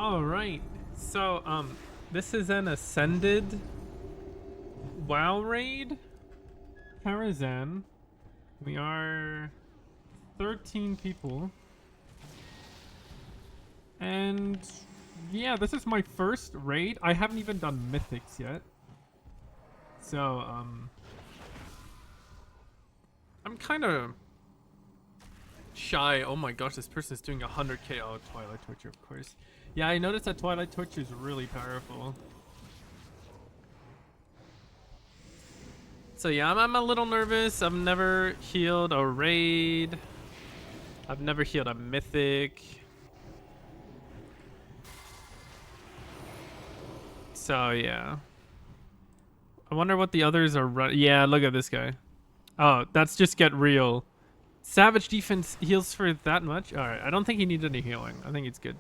All right. So, this is an Ascended WoW raid. Karazhan. We are 13 people. And yeah, this is my first raid. I haven't even done Mythics yet. So, I'm kind of shy. Oh my gosh, this person is doing 100k. Oh, Twilight Torture, of course. Yeah, I noticed that Twilight Torture is really powerful. So yeah, I'm a little nervous. I've never healed a raid. I've never healed a Mythic. So yeah. I wonder what the others are running. Yeah, look at this guy. Oh, that's just get real. Savage defense heals for that much? Alright, I don't think he needs any healing. I think it's good.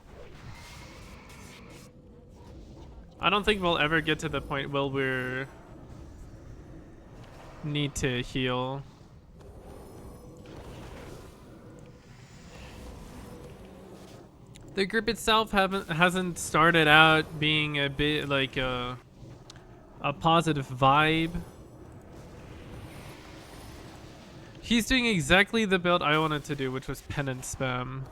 I don't think we'll ever get to the point where we're need to heal. The group itself hasn't started out being a bit like a positive vibe. He's doing exactly the build I wanted to do, which was penance spam.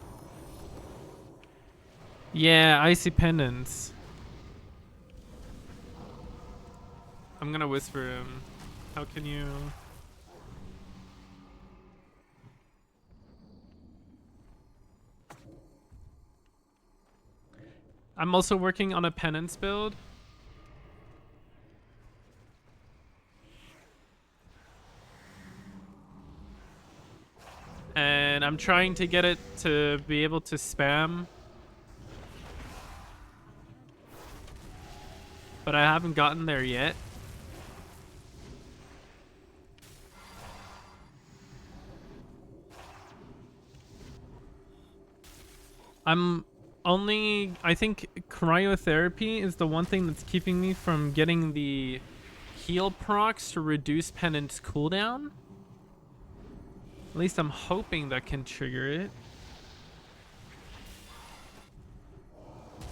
Yeah, icy penance. I'm gonna whisper him. How can you... I'm also working on a penance build. And I'm trying to get it to be able to spam. But I haven't gotten there yet. I think cryotherapy is the one thing that's keeping me from getting the heal procs to reduce penance cooldown. At least I'm hoping that can trigger it.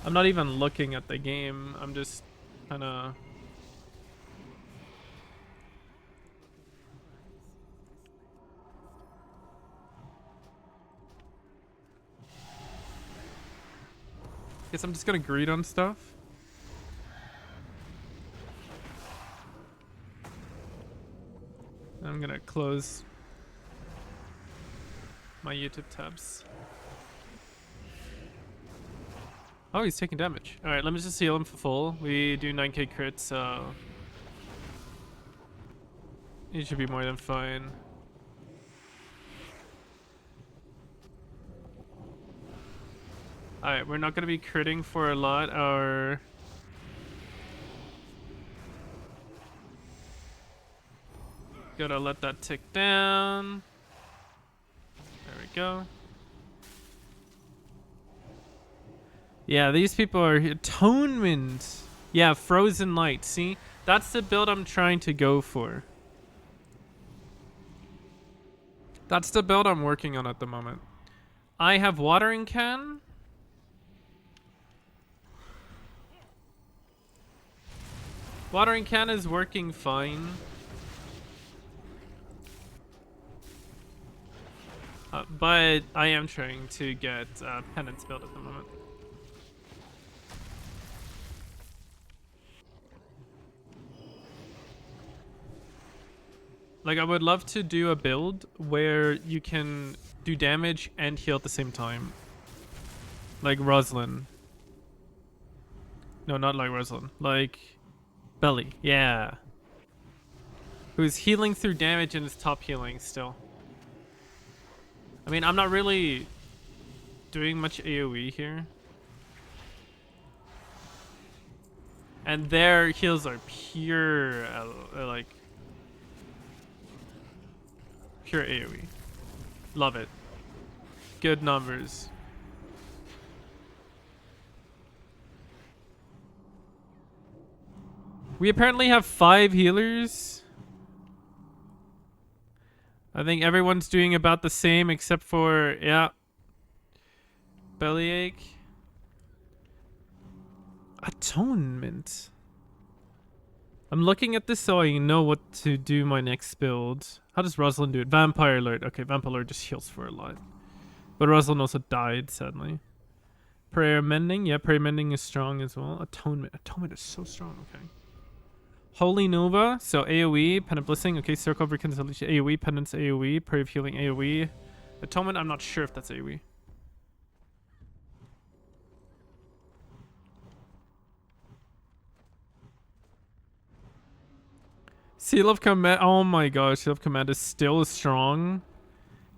I'm not even looking at the game. I'm just kind of... Guess I'm just gonna greed on stuff. I'm gonna close my YouTube tabs. Oh, he's taking damage. Alright, let me just heal him for full. We do 9k crit, so... he should be more than fine. Alright, we're not gonna be critting for a lot. Our... gotta let that tick down. There we go. Yeah, these people are Atonement. Yeah, Frozen Light. See? That's the build I'm trying to go for. That's the build I'm working on at the moment. I have Watering Can. Watering Can is working fine. But I am trying to get Penance build at the moment. Like, I would love to do a build where you can do damage and heal at the same time. Like Roslyn. No, not like Roslyn. Like Belly. Yeah. Who's healing through damage and is top healing still. I mean, I'm not really doing much AoE here. And their heals are pure, like... pure AoE. Love it. Good numbers. We apparently have 5 healers. I think everyone's doing about the same except for, yeah, Bellyache. Atonement. I'm looking at this so I know what to do my next build. How does Rosalind do it? Vampire Lord. Okay, Vampire Lord just heals for a lot. But Rosalind also died, sadly. Prayer Mending. Yeah, Prayer Mending is strong as well. Atonement. Atonement is so strong. Okay. Holy Nova. So AoE. Penitent Blessing. Okay, Circle of Reconciliation. AoE. Penance AoE. Prayer of Healing AoE. Atonement. I'm not sure if that's AoE. Seal of Command. Oh my gosh. Seal of Command is still strong.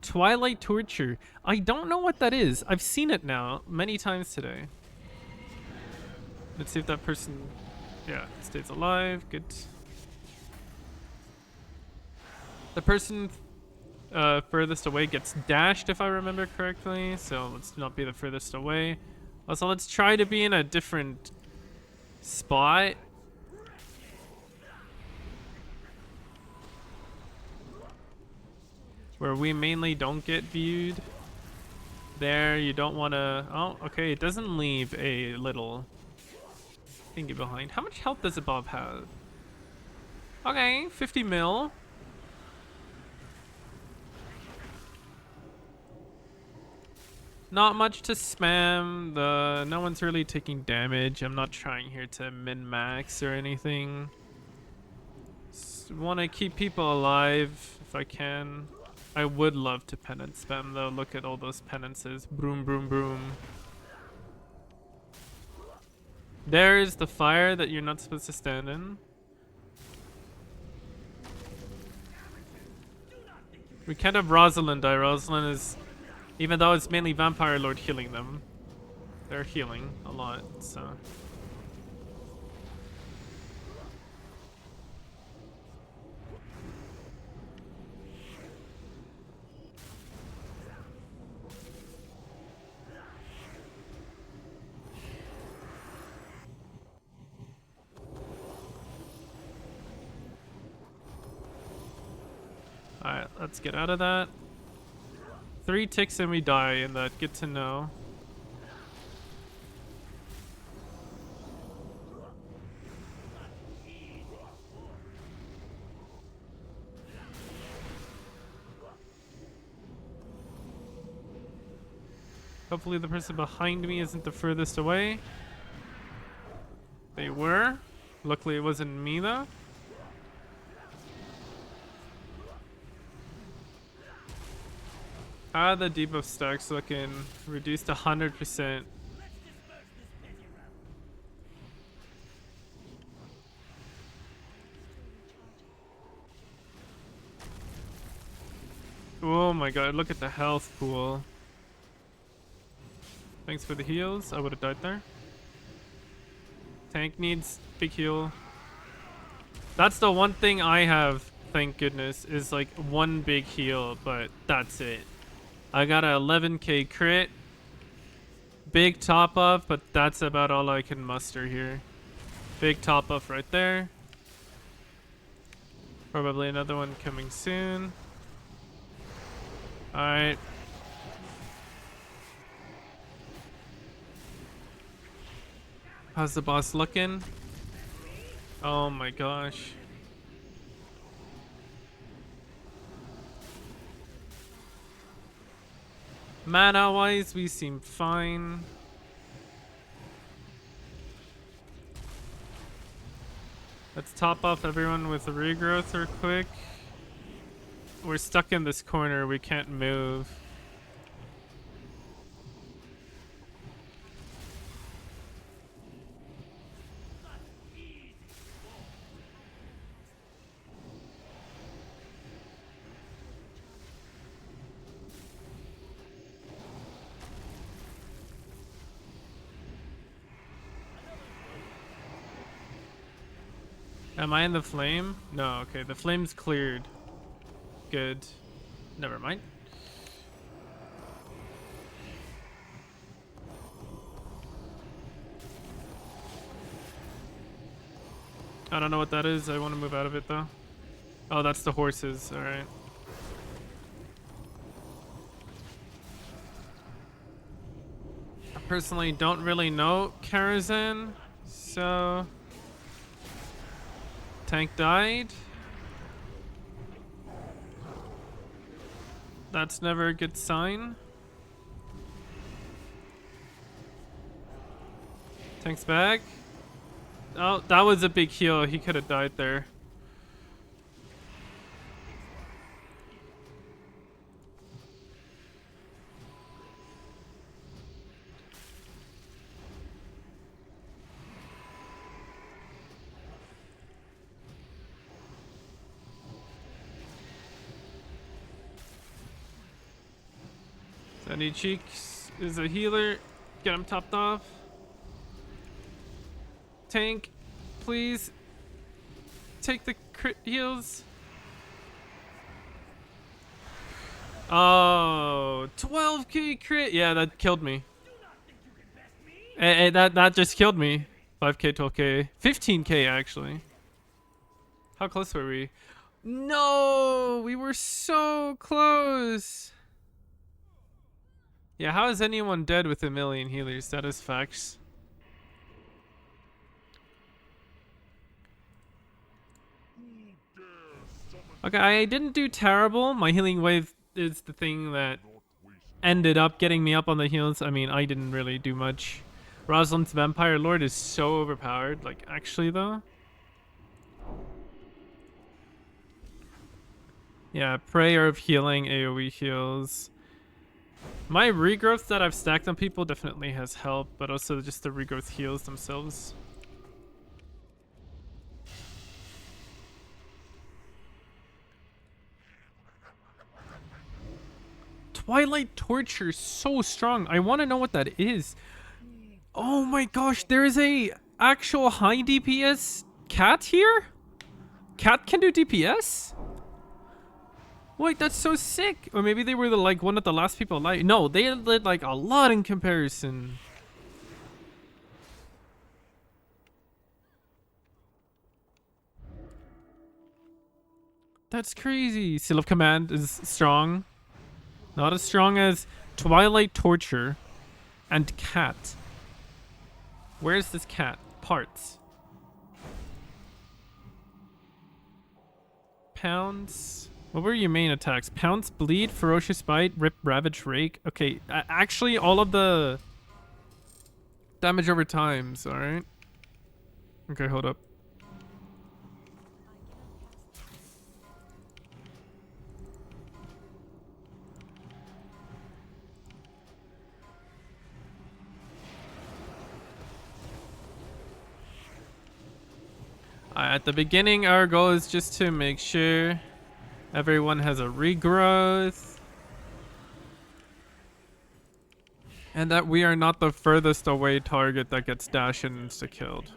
Twilight Torture. I don't know what that is. I've seen it now many times today. Let's see if that person, yeah, stays alive. Good. The person furthest away gets dashed, if I remember correctly. So let's not be the furthest away. Also, let's try to be in a different spot. Where we mainly don't get viewed. There, you don't want to... Oh, okay, it doesn't leave a little thingy behind. How much health does a Bob have? Okay, 50 mil. Not much to spam. No one's really taking damage. I'm not trying here to min-max or anything. Just want to keep people alive if I can. I would love to penance spam though. Look at all those penances. Broom, broom, broom. There's the fire that you're not supposed to stand in. We can't have Rosalind die. Rosalind is, even though it's mainly Vampire Lord healing them, they're healing a lot, so. Alright, let's get out of that. 3 ticks and we die in that. Good to know. Hopefully the person behind me isn't the furthest away. They were. Luckily it wasn't me though. How the debuff stacks looking? Reduced 100%. Oh my god, look at the health pool. Thanks for the heals. I would have died there. Tank needs big heal. That's the one thing I have, thank goodness, is like one big heal, but that's it. I got a 11k crit. Big top off, but that's about all I can muster here. Big top off right there. Probably another one coming soon. Alright. How's the boss looking? Oh my gosh. Mana wise, we seem fine. Let's top off everyone with a regrowth real quick. We're stuck in this corner, we can't move. Am I in the flame? No, okay, the flame's cleared. Good. Never mind. I don't know what that is. I want to move out of it though. Oh, that's the horses. Alright. I personally don't really know Karazhan, so. Tank died. That's never a good sign. Tank's back. Oh, that was a big heal. He could have died there. Sandy Cheeks is a healer. Get him topped off. Tank, please. Take the crit heals. Oh, 12k crit. Yeah, that killed me. That just killed me. 5k, 12k, 15k actually. How close were we? No, we were so close. Yeah, how is anyone dead with a million healers? That is facts. Okay, I didn't do terrible. My healing wave is the thing that ended up getting me up on the heals. I mean, I didn't really do much. Rosalind's Vampire Lord is so overpowered. Like, actually, though. Yeah, Prayer of Healing, AoE heals. My regrowth that I've stacked on people definitely has helped, but also just the regrowth heals themselves. Twilight Torture is so strong. I want to know what that is. Oh my gosh, there is a actual high DPS cat here? Cat can do DPS? Wait, that's so sick. Or maybe they were the like one of the last people alive. No, they did like a lot in comparison. That's crazy. Seal of Command is strong. Not as strong as Twilight Torture and Cat. Where's this cat? Parts. Pounce. What were your main attacks? Pounce, Bleed, Ferocious Bite, Rip, Ravage, Rake. Okay, actually all of the damage over times, alright? Okay, hold up. At the beginning, our goal is just to make sure everyone has a regrowth. And that we are not the furthest away target that gets dashed and insta-killed.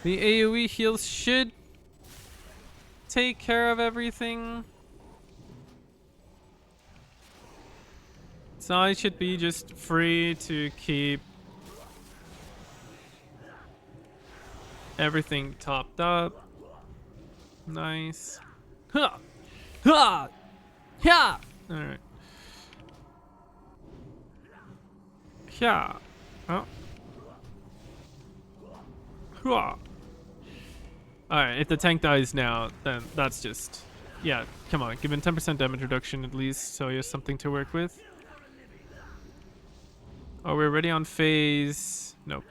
The AoE heals should take care of everything. So I should be just free to keep everything topped up. Nice. Ha! Ha! Ha! Alright. Yeah. Oh. Hua. Alright, if the tank dies now, then that's just... Yeah, come on. Give him 10% damage reduction at least, so he has something to work with. Oh, we're already on phase... Nope.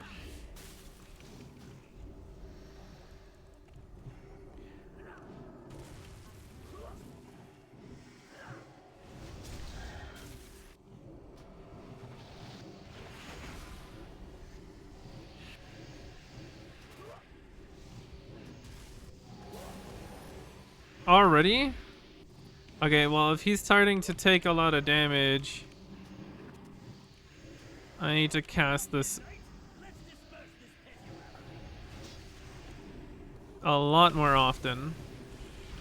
Already? Okay, well, if he's starting to take a lot of damage, I need to cast this a lot more often.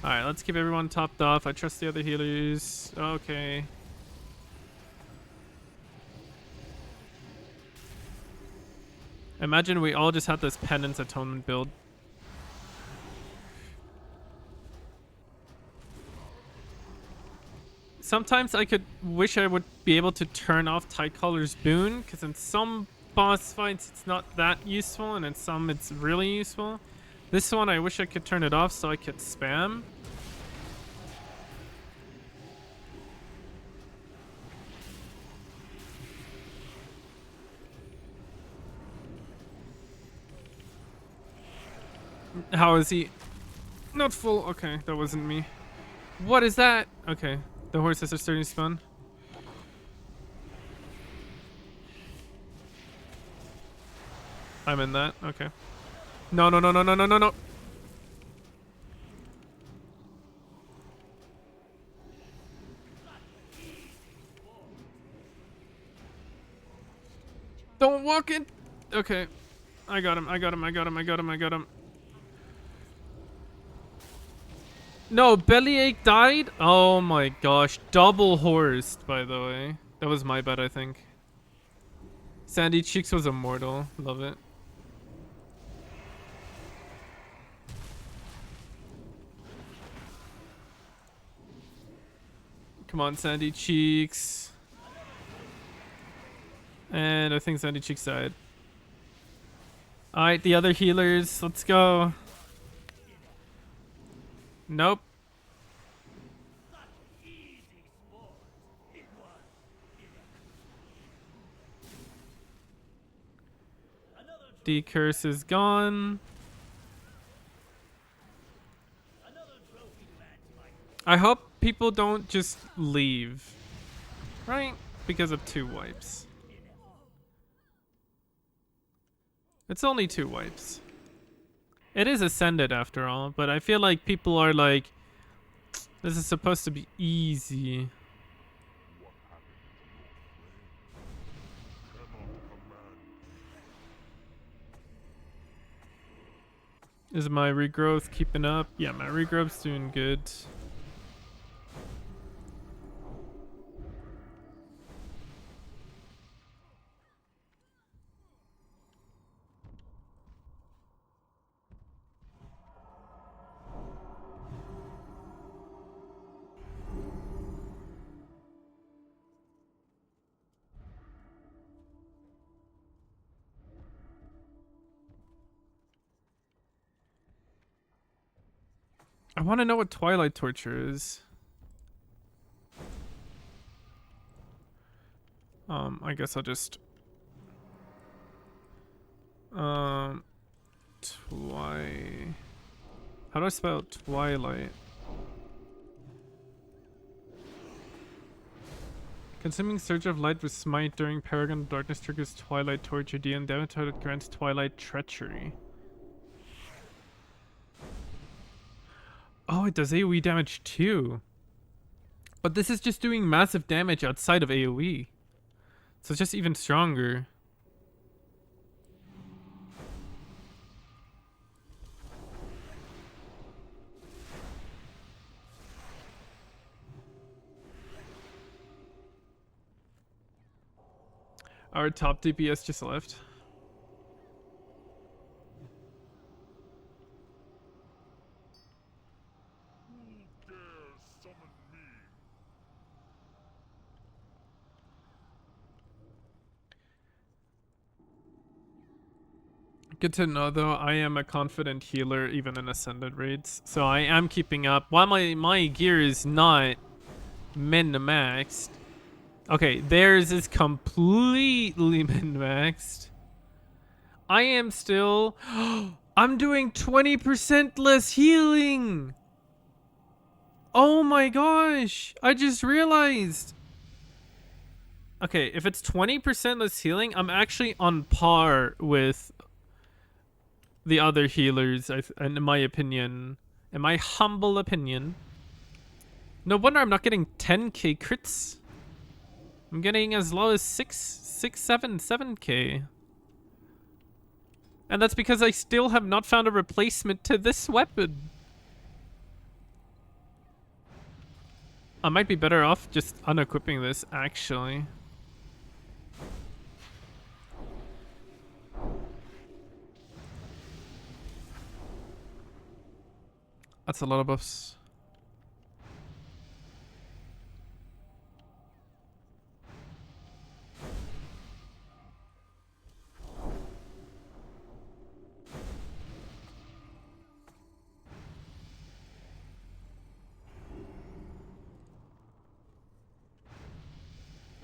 Alright, let's keep everyone topped off. I trust the other healers. Okay. Imagine we all just had this penance atonement build. Sometimes I could wish I would be able to turn off Tightcollar's boon, because in some boss fights it's not that useful, and in some it's really useful. This one I wish I could turn it off so I could spam. How is he? Not full. Okay, that wasn't me. What is that? Okay, the horses are starting to spawn. I'm in that. Okay. No, no, no, no, no, no, no, no. Don't walk in. Okay. I got him. I got him. I got him. I got him. I got him. No, Bellyache died? Oh my gosh. Double horsed, by the way. That was my bad, I think. Sandy Cheeks was immortal. Love it. Come on, Sandy Cheeks. And I think Sandy Cheeks died. Alright, the other healers. Let's go. Nope. The curse is gone. I hope people don't just leave. Right? Because of 2 wipes. It's only 2 wipes. It is Ascended after all, but I feel like people are like, this is supposed to be easy. Is my regrowth keeping up? Yeah, my regrowth's doing good. I want to know what Twilight Torture is. I guess I'll just How do I spell Twilight? Consuming Surge of Light with Smite during Paragon of Darkness triggers Twilight Torture. The damage target grants Twilight Treachery. Oh, it does AoE damage too. But this is just doing massive damage outside of AoE. So it's just even stronger. Our top DPS just left. Good to know though, I am a confident healer even in Ascended raids. So I am keeping up. While my gear is not min-maxed. Okay, theirs is completely min-maxed. I am still... I'm doing 20% less healing! Oh my gosh! I just realized! Okay, if it's 20% less healing, I'm actually on par with the other healers, in my opinion. In my humble opinion. No wonder I'm not getting 10k crits. I'm getting as low as 7k. And that's because I still have not found a replacement to this weapon. I might be better off just unequipping this, actually. That's a lot of buffs.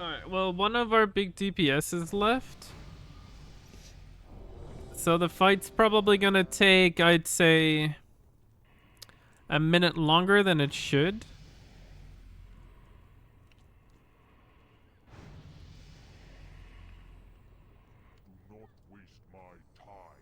Alright, well, one of our big DPS is left. So the fight's probably gonna take, I'd say, a minute longer than it should. Do not waste my time.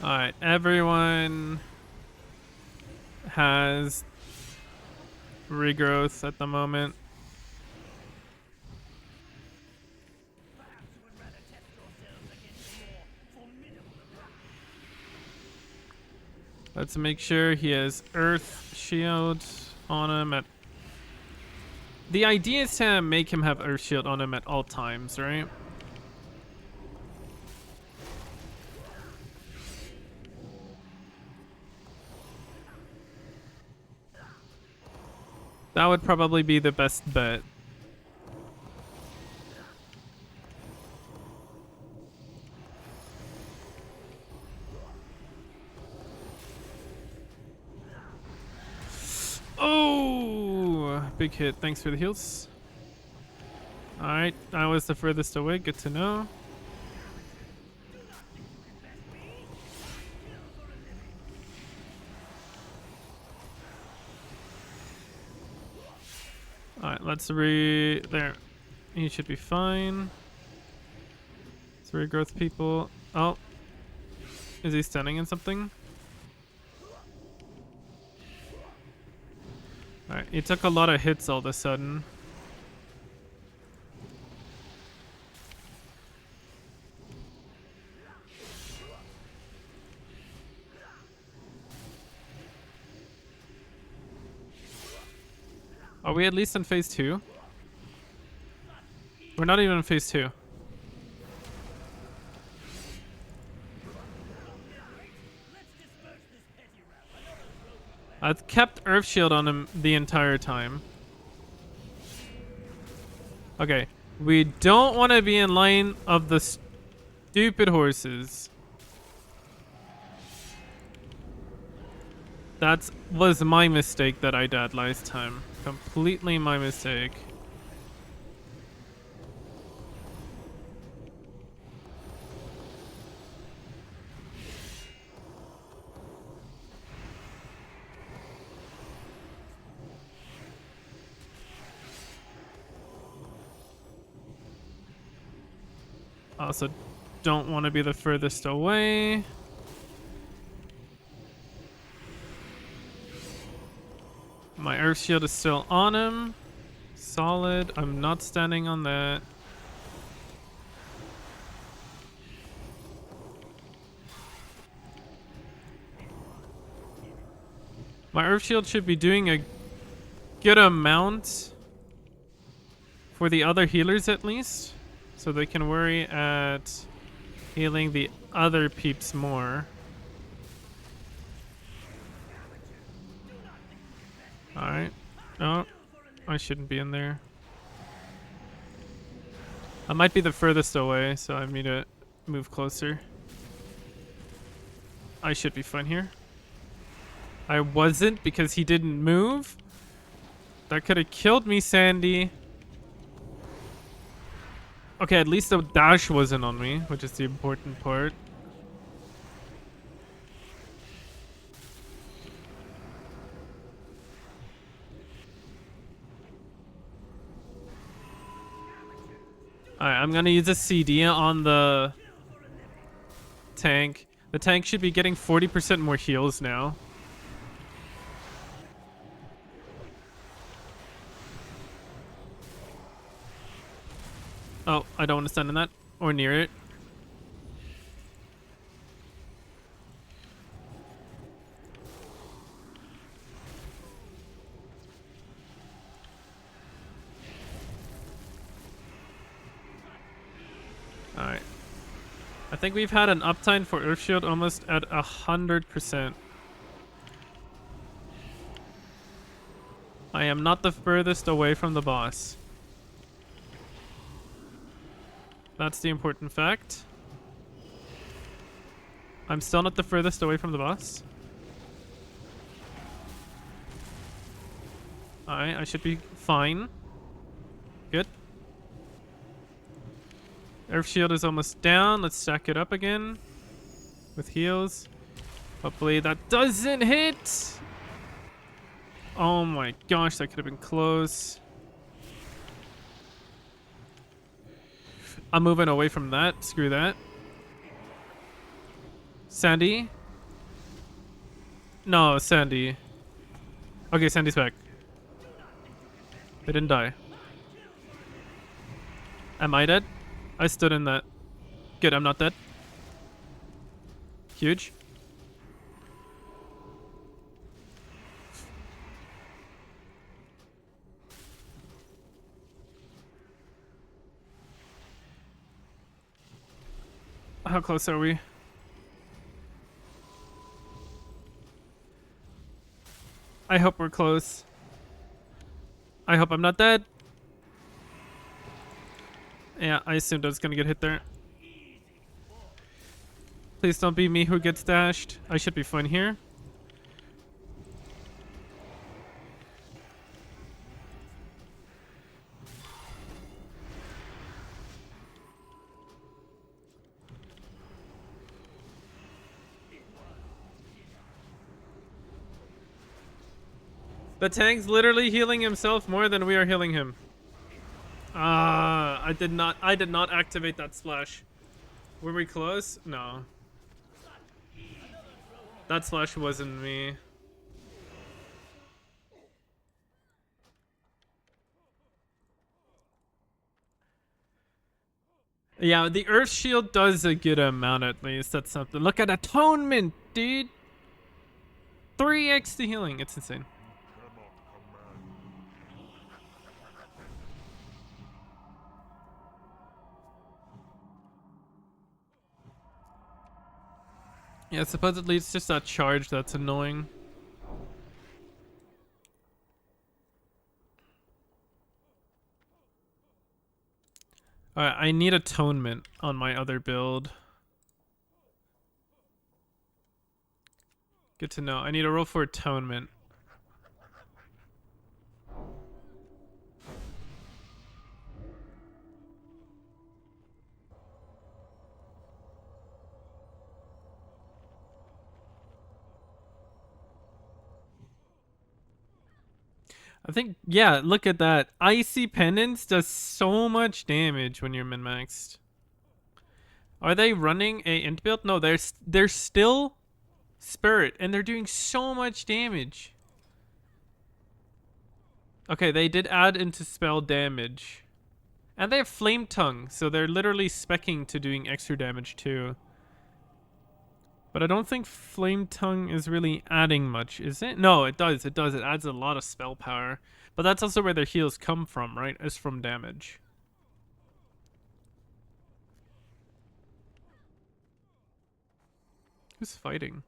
Alright, everyone has regrowth at the moment. Let's make sure he has Earth Shield on him at... The idea is to make him have Earth Shield on him at all times, right? That would probably be the best bet. Oh, big hit. Thanks for the heals. Alright, I was the furthest away. Good to know. Alright, let's there. He should be fine. Let's regrowth people. Oh. Is he stunning in something? Alright, he took a lot of hits all of a sudden. Are we at least in phase 2? We're not even in phase 2. I've kept Earth Shield on him the entire time. Okay, we don't want to be in line of the stupid horses. That was my mistake that I died last time. Completely my mistake. Also, don't want to be the furthest away. My Earth Shield is still on him. Solid. I'm not standing on that. My Earth Shield should be doing a good amount for the other healers at least, so they can worry at healing the other peeps more. Alright. Oh, I shouldn't be in there. I might be the furthest away, so I need to move closer. I should be fine here. I wasn't because he didn't move. That could have killed me, Sandy. Okay, at least the dash wasn't on me, which is the important part. Alright, I'm gonna use a CD on the tank. The tank should be getting 40% more heals now. Oh, I don't want to stand in that or near it. Alright. I think we've had an uptime for Earth Shield almost at 100%. I am not the furthest away from the boss. That's the important fact. I'm still not the furthest away from the boss. Alright, I should be fine. Good. Earth Shield is almost down. Let's stack it up again with heals. Hopefully that doesn't hit. Oh my gosh, that could have been close. I'm moving away from that. Screw that. Sandy? No, Sandy. Okay, Sandy's back. They didn't die. Am I dead? I stood in that. Good, I'm not dead. Huge. How close are we? I hope we're close. I hope I'm not dead. Yeah, I assumed I was gonna get hit there. Please don't be me who gets dashed. I should be fine here. The tank's literally healing himself more than we are healing him. I did not activate that splash. Were we close? No. That splash wasn't me. Yeah, the Earth Shield does a good amount at least. That's something. Look at Atonement, dude. 3x the healing. It's insane. Yeah, supposedly it's just that charge that's annoying. Alright, I need Atonement on my other build. Good to know. I need a roll for Atonement. I think, yeah, look at that. Icy Penance does so much damage when you're min-maxed. Are they running a int build? No, they're still Spirit, and they're doing so much damage. Okay, they did add into spell damage. And they have Flame Tongue, so they're literally speccing to doing extra damage too. But I don't think Flame Tongue is really adding much, is it? No, it does. It does. It adds a lot of spell power. But that's also where their heals come from, right? Is from damage. Who's fighting?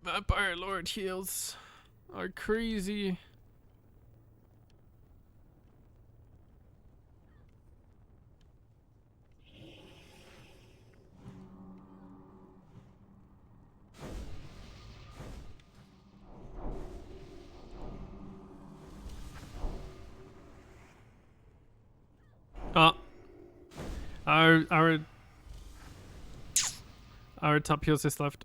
Vampire Lord heals are crazy. Oh, our top heals is left.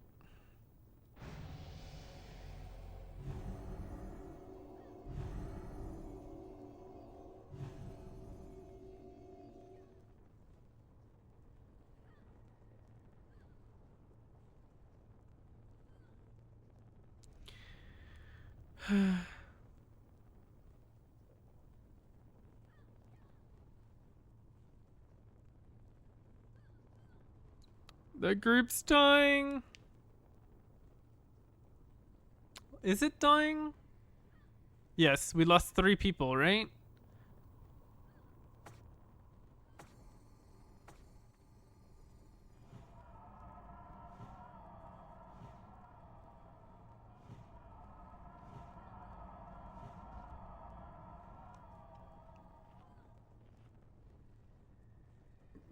The group's dying. Is it dying? Yes, we lost 3 people, right?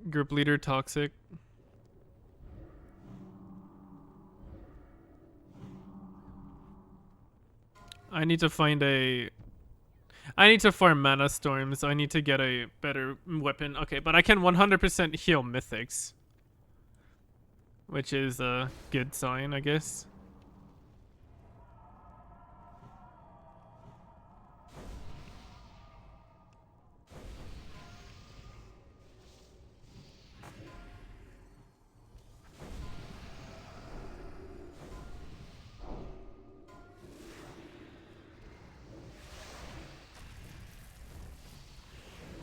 Group leader toxic. I need to find a... I need to farm mana storms. I need to get a better weapon. Okay, but I can 100% heal mythics. Which is a good sign, I guess.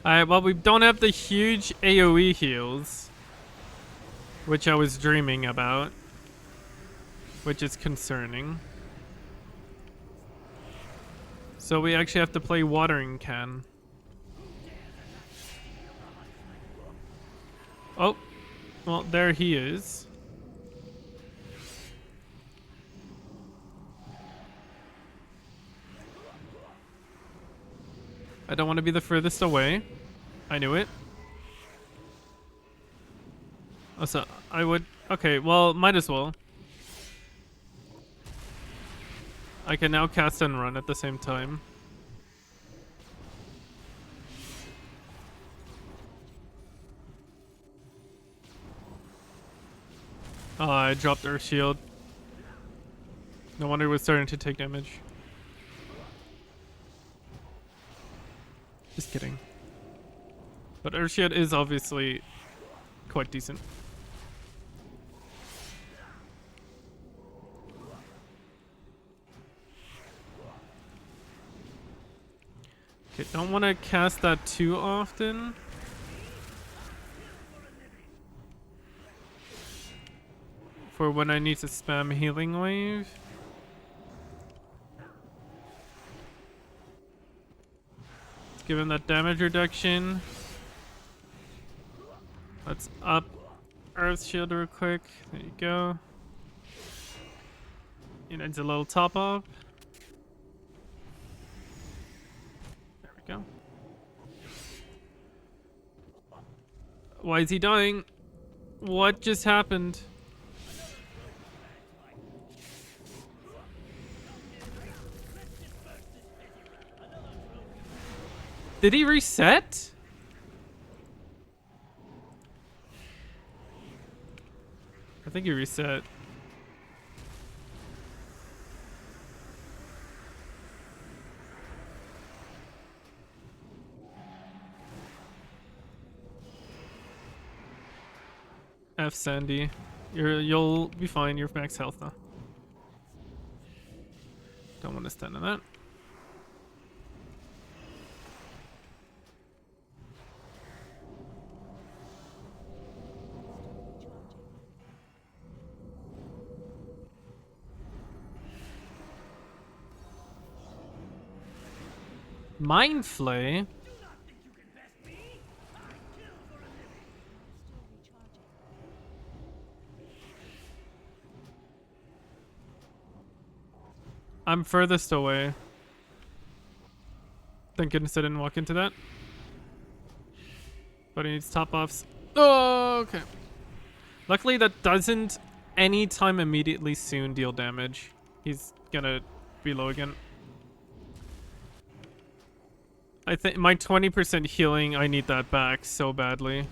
Alright, well, we don't have the huge AoE heals, which I was dreaming about, which is concerning. So we actually have to play watering can. Oh, well, there he is. I don't want to be the furthest away. I knew it. Also, I would... Okay, well, might as well. I can now cast and run at the same time. Oh, I dropped Earth Shield. No wonder it was starting to take damage. Just kidding. But Earth Shield is obviously quite decent. Okay, don't want to cast that too often. For when I need to spam Healing Wave. Let's give him that damage reduction. Let's up Earth Shield real quick. There you go. It needs a little top up. There we go. Why is he dying? What just happened? Did he reset? I think he reset. F Sandy. You'll be fine, you're max health now. Don't want to stand on that. Mind Flay? I'm furthest away. Thank goodness I didn't walk into that. But he needs top offs. Oh, okay. Luckily that doesn't anytime immediately soon deal damage. He's gonna be low again. I think my 20% healing, I need that back so badly.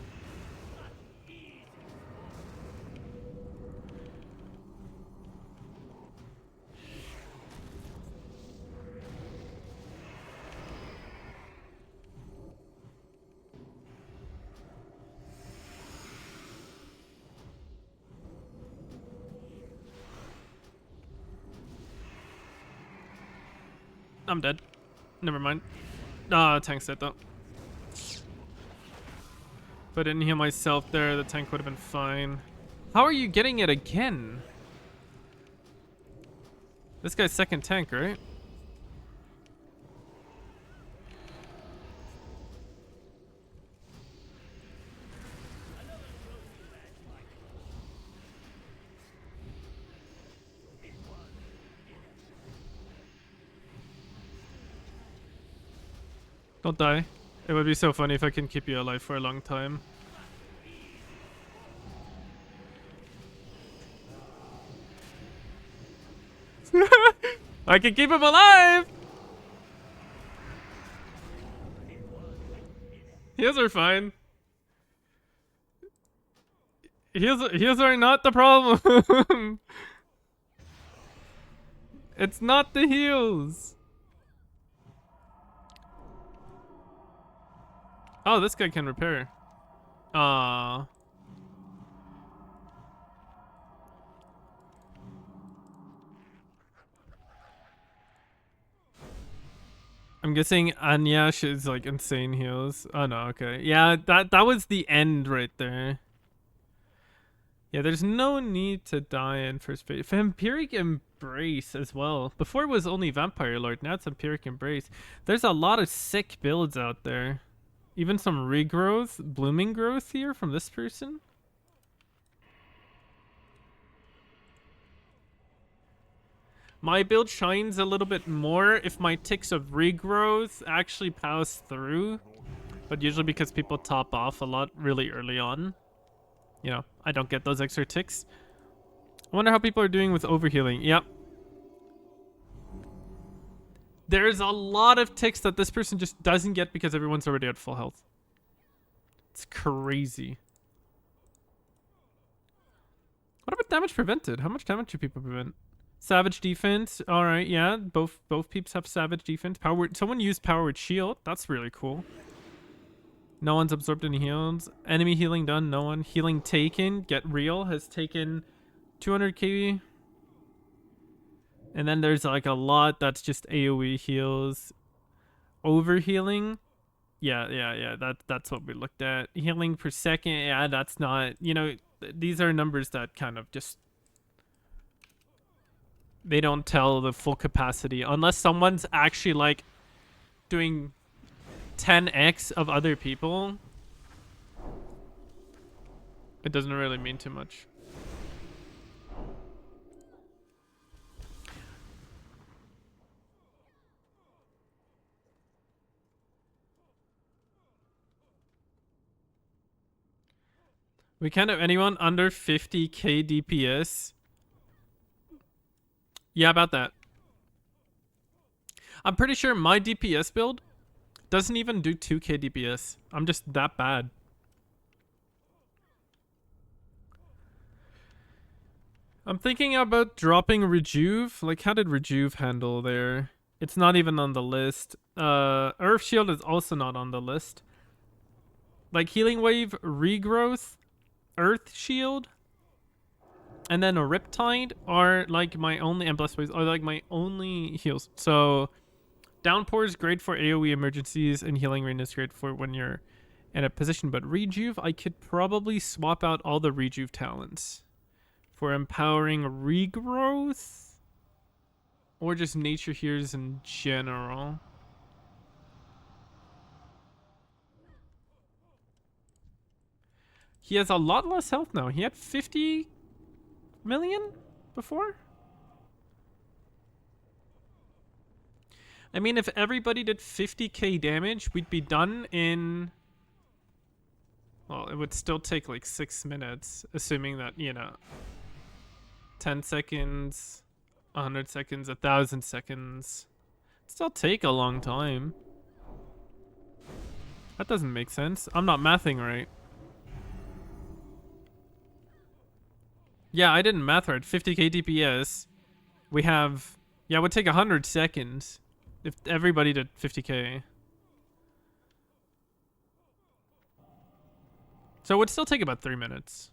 I'm dead. Never mind. Ah, tank's dead though. If I didn't heal myself there, the tank would have been fine. How are you getting it again? This guy's second tank, right? Don't die. It would be so funny if I can keep you alive for a long time. I can keep him alive! Heals are fine. Heals are not the problem. It's not the heals. Oh, this guy can repair. I'm guessing Anyash is like insane heals. Oh no, okay. Yeah, that was the end right there. Yeah, there's no need to die in first phase. Vampiric Embrace as well. Before it was only Vampire Lord, now it's Vampiric Embrace. There's a lot of sick builds out there. Even some regrowth, blooming growth here from this person. My build shines a little bit more if my ticks of regrowth actually pass through. But usually because people top off a lot really early on. You know, I don't get those extra ticks. I wonder how people are doing with overhealing. Yep. There's a lot of ticks that this person just doesn't get because everyone's already at full health. It's crazy. What about damage prevented? How much damage do people prevent? Savage defense. All right, yeah. Both peeps have savage defense. Someone used powered shield. That's really cool. No one's absorbed any heals. Enemy healing done. No one. Healing taken. Get real has taken 200 kV. And then there's like a lot that's just AoE heals. Overhealing. Yeah. That's what we looked at. Healing per second. Yeah, that's not, you know, these are numbers that kind of just, they don't tell the full capacity unless someone's actually like doing 10x of other people. It doesn't really mean too much. We can't have anyone under 50k DPS. Yeah, about that. I'm pretty sure my DPS build doesn't even do 2k DPS. I'm just that bad. I'm thinking about dropping Rejuve. Like, how did Rejuve handle there? It's not even on the list. Earth Shield is also not on the list. Like, Healing Wave, Regrowth, Earth Shield, and then a Riptide are like my only, and Blessed Waves are like my only heals. So Downpour is great for AoE emergencies, and Healing Rain is great for when you're in a position. But Rejuve, I could probably swap out all the Rejuve talents for empowering regrowth or just nature heals in general. He has a lot less health now. He had 50 million before. I mean, if everybody did 50k damage, we'd be done in, well, it would still take like 6 minutes, assuming that, you know, 10 seconds, 100 seconds, 1,000 seconds. It'd still take a long time. That doesn't make sense. I'm not mathing right. Yeah, I didn't math right. 50k DPS. We have, yeah, it would take 100 seconds if everybody did 50k. So it would still take about 3 minutes.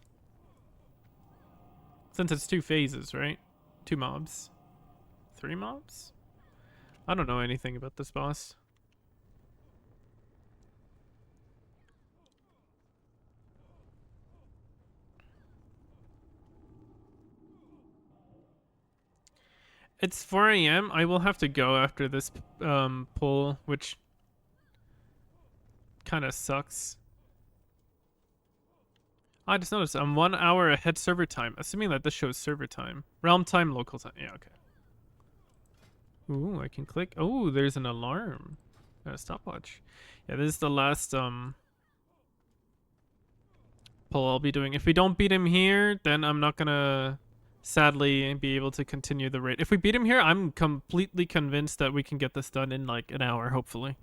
Since it's 2 phases, right? 2 mobs. 3 mobs? I don't know anything about this boss. It's 4 a.m. I will have to go after this pull, which kind of sucks. I just noticed I'm 1 hour ahead server time, assuming that this shows server time. Realm time, local time. Yeah, okay. Ooh, I can click. Oh, there's an alarm. A stopwatch. Yeah, this is the last pull I'll be doing. If we don't beat him here, then I'm not gonna sadly be able to continue the raid. If we beat him here, I'm completely convinced that we can get this done in like an hour, hopefully.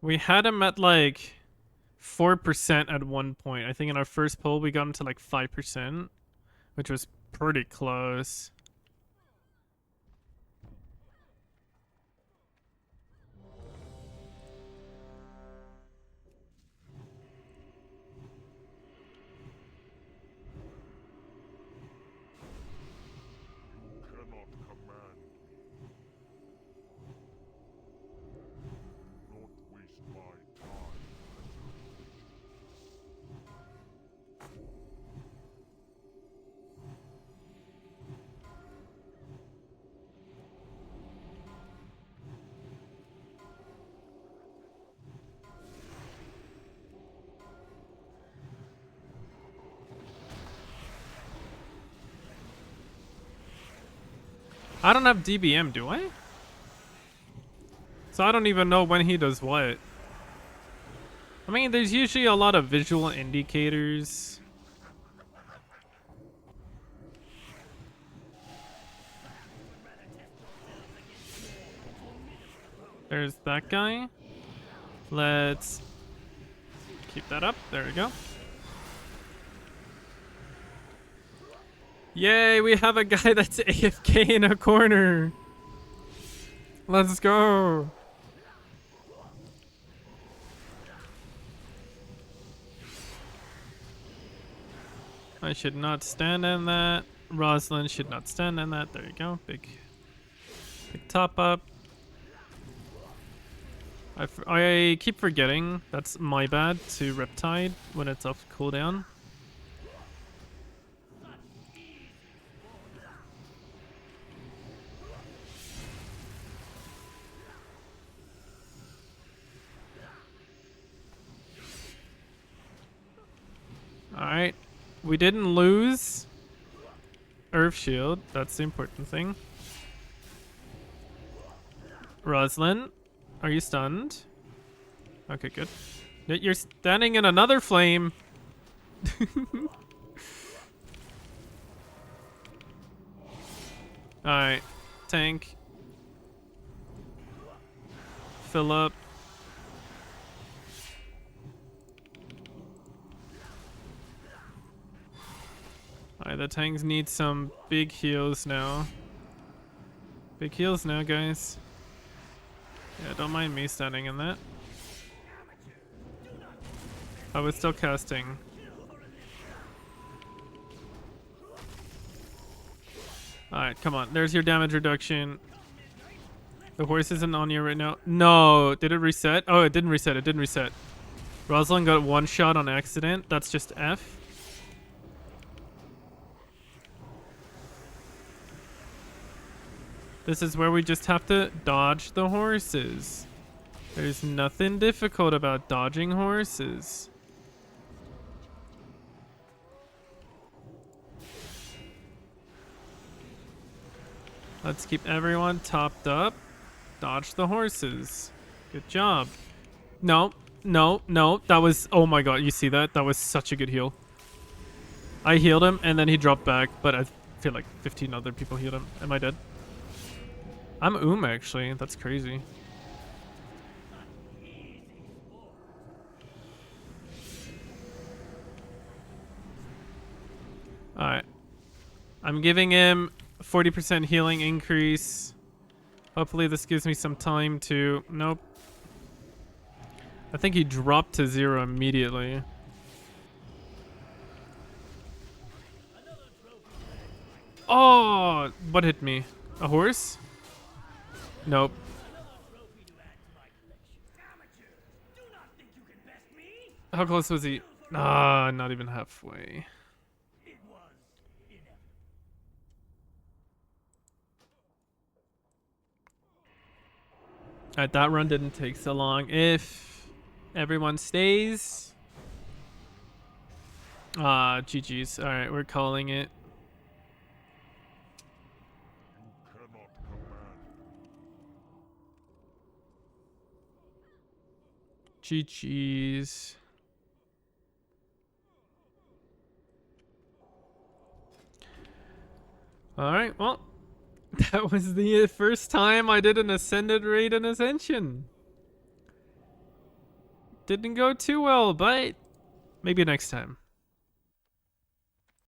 We had him at like 4% at one point. I think in our first pull we got him to like 5%, which was pretty close. Cannot command me. Do not waste my time. I don't have DBM, do I? So I don't even know when he does what. I mean, there's usually a lot of visual indicators. There's that guy. Let's keep that up. There we go. Yay, we have a guy that's AFK in a corner. Let's go. I should not stand in that. Rosalind should not stand in that. There you go. Big top up. I keep forgetting. That's my bad to Riptide when it's off cooldown. Alright. We didn't lose Earth Shield. That's the important thing. Rosalind, are you stunned? Okay, good. You're standing in another flame. Alright. Tank. Fill up. Alright, the tanks need some big heals now. Big heals now, guys. Yeah, don't mind me standing in that. I was still casting. Alright, come on. There's your damage reduction. The horse isn't on you right now. No, did it reset? Oh, it didn't reset. It didn't reset. Rosalind got one shot on accident. That's just F. This is where we just have to dodge the horses. There's nothing difficult about dodging horses. Let's keep everyone topped up. Dodge the horses. Good job. No, no, no. That was... Oh my god, you see that? That was such a good heal. I healed him and then he dropped back, but I feel like 15 other people healed him. Am I dead? I'm actually. That's crazy. I'm giving him 40% healing increase. Hopefully this gives me some time to... Nope. I think he dropped to 0 immediately. Oh, what hit me? A horse? Nope. How close was he? Ah, not even halfway. Alright, that run didn't take so long. If everyone stays... Ah, GG's. Alright, we're calling it. You cannot command. GG's. Alright, well, that was the first time I did an Ascended raid in Ascension. Didn't go too well, but maybe next time.